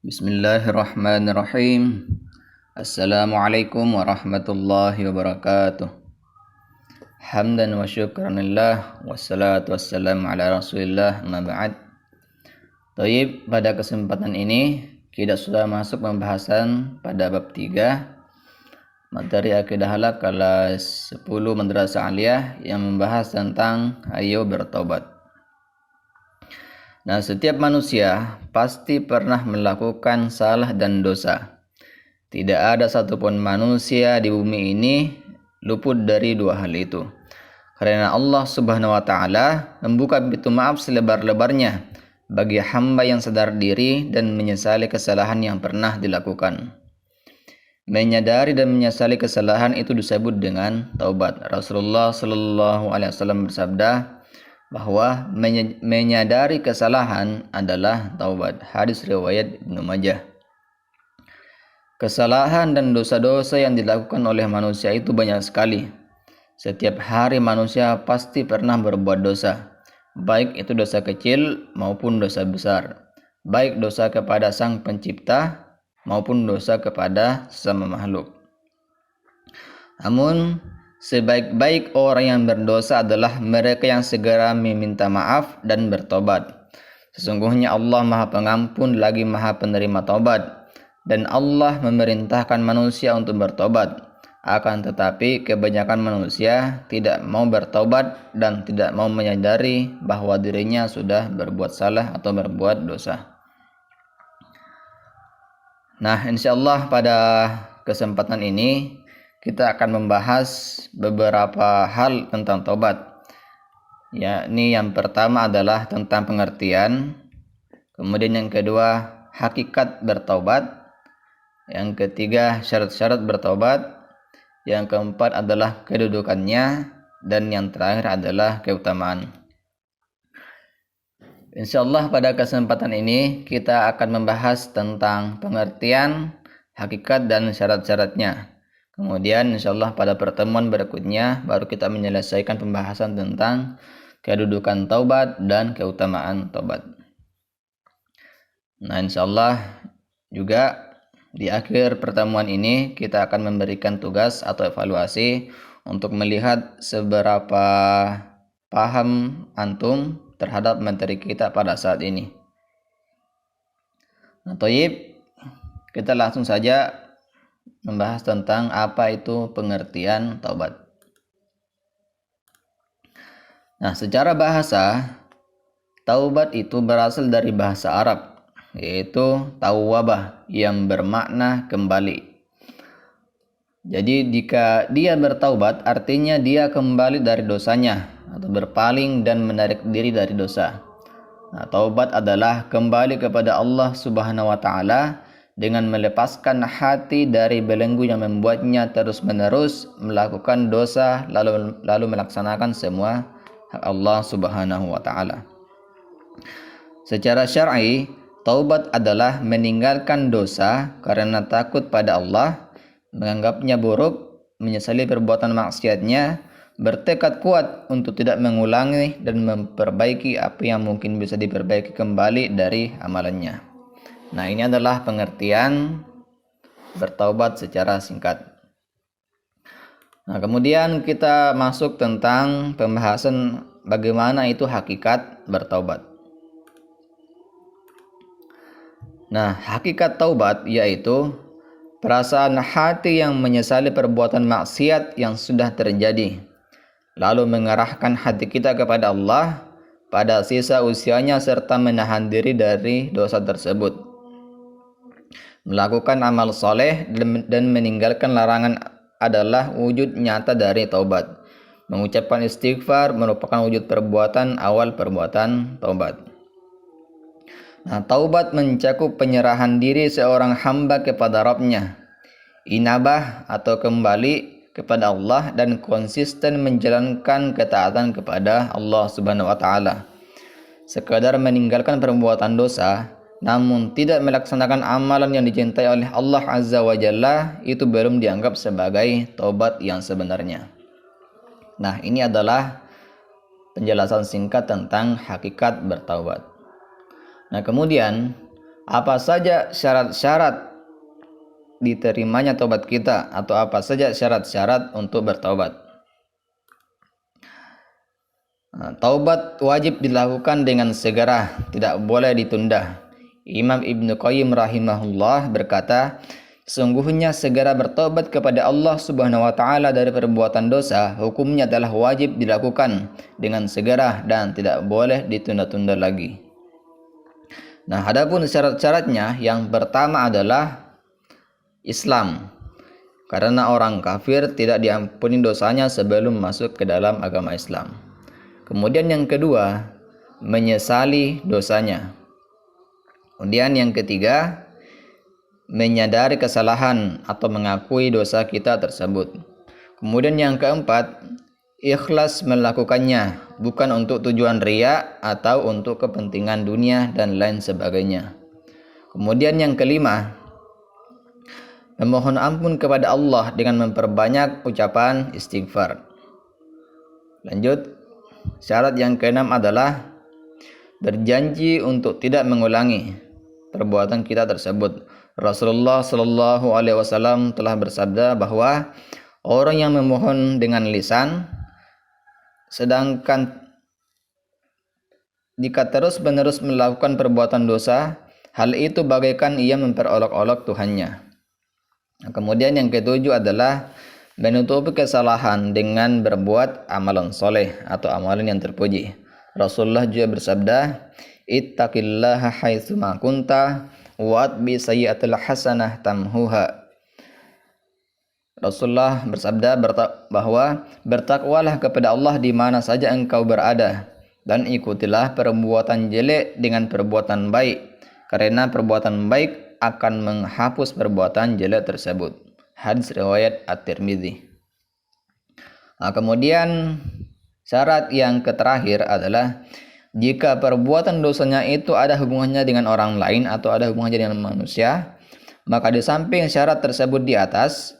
Bismillahirrahmanirrahim. Assalamualaikum warahmatullahi wabarakatuh. Hamdan wa syukranillah wassalatu wassalamu ala rasulillah amma ba'd. Taib, pada kesempatan ini kita sudah masuk pembahasan pada bab 3 materi akidah halak kelas 10 Madrasah Aliyah yang membahas tentang ayo bertobat. Nah, setiap manusia pasti pernah melakukan salah dan dosa. Tidak ada satupun manusia di bumi ini luput dari dua hal itu. Karena Allah Subhanahu wa taala membuka pintu maaf selebar-lebarnya bagi hamba yang sadar diri dan menyesali kesalahan yang pernah dilakukan. Menyadari dan menyesali kesalahan itu disebut dengan taubat. Rasulullah Shallallahu alaihi wasallam bersabda bahwa menyadari kesalahan adalah taubat. Hadis riwayat Ibnu Majah. Kesalahan dan dosa-dosa yang dilakukan oleh manusia itu banyak sekali. Setiap hari manusia pasti pernah berbuat dosa, baik itu dosa kecil maupun dosa besar, baik dosa kepada Sang Pencipta maupun dosa kepada sesama makhluk. Namun sebaik-baik orang yang berdosa adalah mereka yang segera meminta maaf dan bertobat. Sesungguhnya Allah Maha Pengampun lagi Maha Penerima Taubat, dan Allah memerintahkan manusia untuk bertobat. Akan tetapi kebanyakan manusia tidak mau bertobat dan tidak mau menyadari bahwa dirinya sudah berbuat salah atau berbuat dosa. Nah, insyaallah pada kesempatan ini kita akan membahas beberapa hal tentang taubat. Yakni yang pertama adalah tentang pengertian, kemudian yang kedua hakikat bertaubat, yang ketiga syarat-syarat bertaubat, yang keempat adalah kedudukannya, dan yang terakhir adalah keutamaan. Insyaallah pada kesempatan ini kita akan membahas tentang pengertian, hakikat, dan syarat-syaratnya. Kemudian insyaallah pada pertemuan berikutnya baru kita menyelesaikan pembahasan tentang kedudukan taubat dan keutamaan taubat. Nah, insyaallah juga di akhir pertemuan ini kita akan memberikan tugas atau evaluasi untuk melihat seberapa paham antum terhadap materi kita pada saat ini. Nah, Thayyib, kita langsung saja membahas tentang apa itu pengertian taubat. Nah, secara bahasa, taubat itu berasal dari bahasa Arab, yaitu tawwabah yang bermakna kembali. Jadi jika dia bertaubat artinya dia kembali dari dosanya atau berpaling dan menarik diri dari dosa. Nah, taubat adalah kembali kepada Allah Subhanahu wa taala dengan melepaskan hati dari belenggu yang membuatnya terus-menerus melakukan dosa lalu melaksanakan semua hak Allah Subhanahu wa taala. Secara syar'i, taubat adalah meninggalkan dosa karena takut pada Allah, menganggapnya buruk, menyesali perbuatan maksiatnya, bertekad kuat untuk tidak mengulangi dan memperbaiki apa yang mungkin bisa diperbaiki kembali dari amalannya. Nah, ini adalah pengertian bertaubat secara singkat. Nah, kemudian kita masuk tentang pembahasan bagaimana itu hakikat bertaubat. Nah, hakikat taubat yaitu perasaan hati yang menyesali perbuatan maksiat yang sudah terjadi, lalu mengarahkan hati kita kepada Allah pada sisa usianya serta menahan diri dari dosa tersebut. Melakukan amal soleh dan meninggalkan larangan adalah wujud nyata dari taubat. Mengucapkan istighfar merupakan wujud perbuatan awal perbuatan taubat. Nah, taubat mencakup penyerahan diri seorang hamba kepada Rabb-Nya, inabah atau kembali kepada Allah, dan konsisten menjalankan ketaatan kepada Allah Subhanahu wa taala. Sekadar meninggalkan perbuatan dosa namun tidak melaksanakan amalan yang dicintai oleh Allah Azza wa Jalla itu belum dianggap sebagai taubat yang sebenarnya. Nah, ini adalah penjelasan singkat tentang hakikat bertaubat. Nah, kemudian apa saja syarat-syarat diterimanya taubat kita, atau apa saja syarat-syarat untuk bertaubat. Taubat wajib dilakukan dengan segera, tidak boleh ditunda. Imam Ibnu Qayyim rahimahullah berkata, sungguhnya segera bertobat kepada Allah Subhanahu wa taala dari perbuatan dosa hukumnya adalah wajib dilakukan dengan segera dan tidak boleh ditunda-tunda lagi. Nah, adapun syarat-syaratnya, yang pertama adalah Islam. Karena orang kafir tidak diampuni dosanya sebelum masuk ke dalam agama Islam. Kemudian yang kedua, menyesali dosanya. Kemudian yang ketiga, menyadari kesalahan atau mengakui dosa kita tersebut. Kemudian yang keempat, ikhlas melakukannya, bukan untuk tujuan riya atau untuk kepentingan dunia dan lain sebagainya. Kemudian yang kelima, memohon ampun kepada Allah dengan memperbanyak ucapan istighfar. Lanjut, syarat yang keenam adalah berjanji untuk tidak mengulangi perbuatan kita tersebut. Rasulullah Shallallahu Alaihi Wasallam telah bersabda bahwa orang yang memohon dengan lisan, sedangkan jika terus-menerus melakukan perbuatan dosa, hal itu bagaikan ia memperolok-olok Tuhannya. Nah, kemudian yang ketujuh adalah menutupi kesalahan dengan berbuat amalan soleh atau amalan yang terpuji. Rasulullah juga bersabda, ittaqillaha haitsu ma kunta wa'atbi sayyi'atil hasanah tamhuha. Rasulullah bersabda bahwa bertakwalah kepada Allah di mana saja engkau berada, dan ikutilah perbuatan jelek dengan perbuatan baik, karena perbuatan baik akan menghapus perbuatan jelek tersebut. Hadis riwayat At-Tirmidzi. Nah, kemudian syarat yang terakhir adalah jika perbuatan dosanya itu ada hubungannya dengan orang lain atau ada hubungannya dengan manusia, maka di samping syarat tersebut di atas,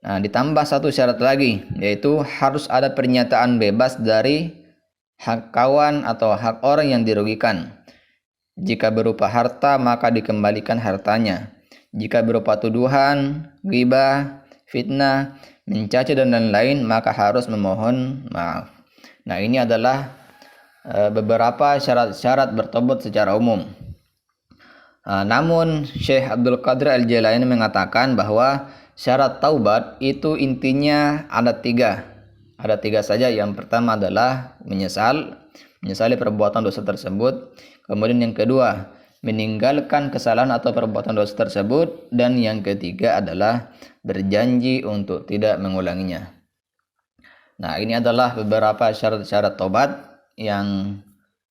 ditambah satu syarat lagi, yaitu harus ada pernyataan bebas dari hak kawan atau hak orang yang dirugikan. Jika berupa harta, maka dikembalikan hartanya. Jika berupa tuduhan, ghibah, fitnah, mencaci dan lain-lain, maka harus memohon maaf. Nah, ini adalah beberapa syarat-syarat bertobat secara umum. Namun Syekh Abdul Qadir Al-Jailani mengatakan bahwa syarat taubat itu intinya ada tiga. Ada tiga saja. Yang pertama adalah menyesali perbuatan dosa tersebut. Kemudian yang kedua, meninggalkan kesalahan atau perbuatan dosa tersebut. Dan yang ketiga adalah berjanji untuk tidak mengulanginya. Nah, ini adalah beberapa syarat-syarat taubat yang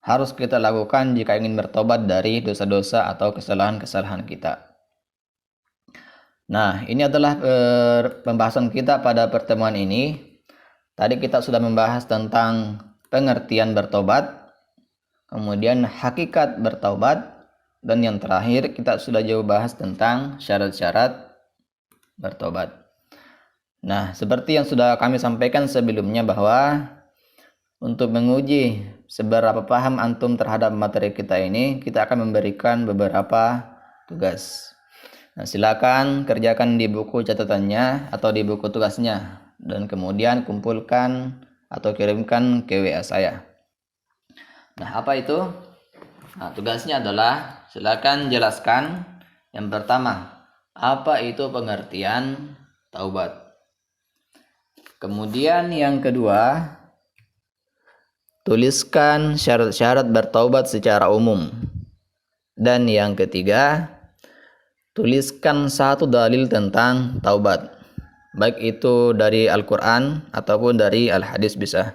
harus kita lakukan jika ingin bertobat dari dosa-dosa atau kesalahan-kesalahan kita. Nah, ini adalah pembahasan kita pada pertemuan ini. Tadi kita sudah membahas tentang pengertian bertobat, kemudian hakikat bertobat, dan yang terakhir kita sudah jauh bahas tentang syarat-syarat bertobat. Nah, seperti yang sudah kami sampaikan sebelumnya bahwa untuk menguji seberapa paham antum terhadap materi kita ini, kita akan memberikan beberapa tugas. Nah, silakan kerjakan di buku catatannya atau di buku tugasnya, dan kemudian kumpulkan atau kirimkan ke WA saya. Nah, apa itu? Nah, tugasnya adalah silakan jelaskan yang pertama, apa itu pengertian taubat. Kemudian yang kedua, tuliskan syarat-syarat bertaubat secara umum. Dan yang ketiga, tuliskan satu dalil tentang taubat, baik itu dari Al-Quran ataupun dari Al-Hadis bisa.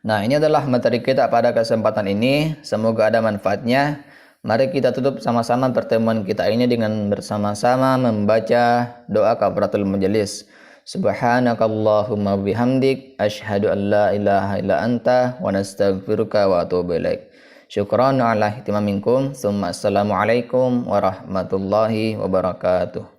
Nah, ini adalah materi kita pada kesempatan ini. Semoga ada manfaatnya. Mari kita tutup sama-sama pertemuan kita ini dengan bersama-sama membaca doa kafaratul majelis. Subhanakallahumma bihamdik asyhadu an la ilaha illa anta wa nastaghfiruka wa atubu ilaik. Syukran ala ihtimamikum. Assalamualaikum warahmatullahi wabarakatuh.